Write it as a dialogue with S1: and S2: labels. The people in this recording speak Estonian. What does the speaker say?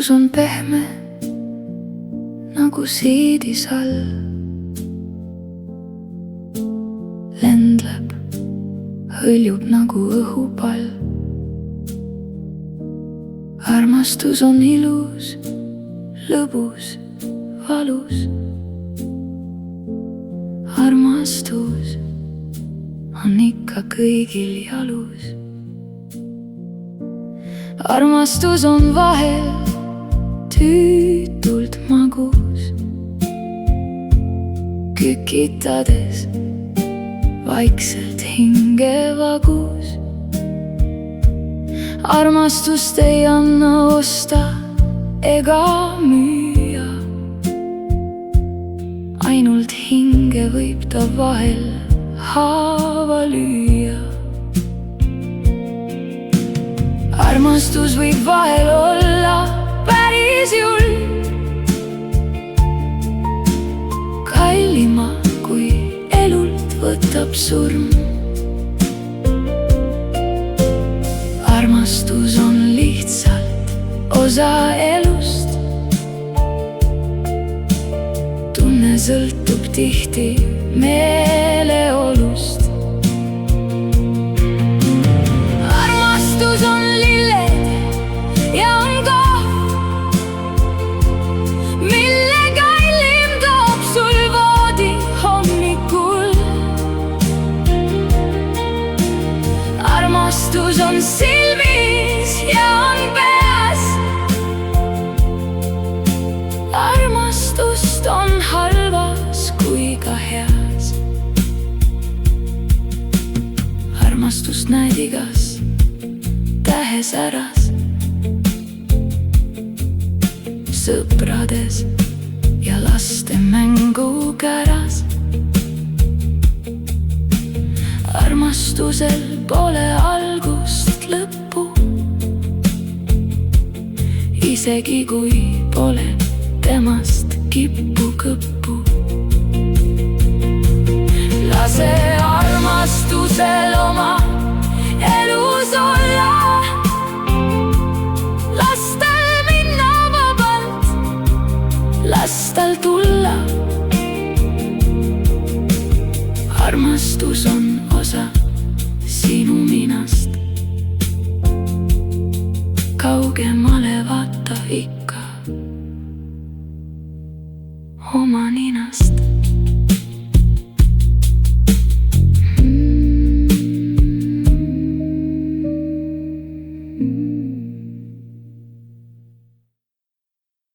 S1: armastus on pehme nagu siidisall, lendleb, hõljub nagu õhupall. Armastus on ilus, lõbus, valus. Armastus on ikka kõigil jalus. Armastus on vahel tüütult magus, kükitades vaikselt hinge vagus. Armastust ei anna osta ega müüa, ainult hinge võib ta vahel haava lüüa. Armastus võib vahel olla päris julm, kallima kui elult võtab surm. Armastus on lihtsalt osa elust, tunne sõltub tihti meeleolust. Armastus on lilled ja on kohv, mille kallim toob sul voodi hommikul. Armastus on silmis ja on peas, armastust on halvas kui ka heas. Armastust näed igas tähesäras, sõprades ja laste mängukäras. Armastusel pole algust lõppu, isegi kui pole temast kippu kõppu. Lase armastusel oma elus olla, las tal minna vabalt, las tal tulla. Armastus on osa sinu minast, kaugemale vaata ikka oma ninast. Mm-hmm.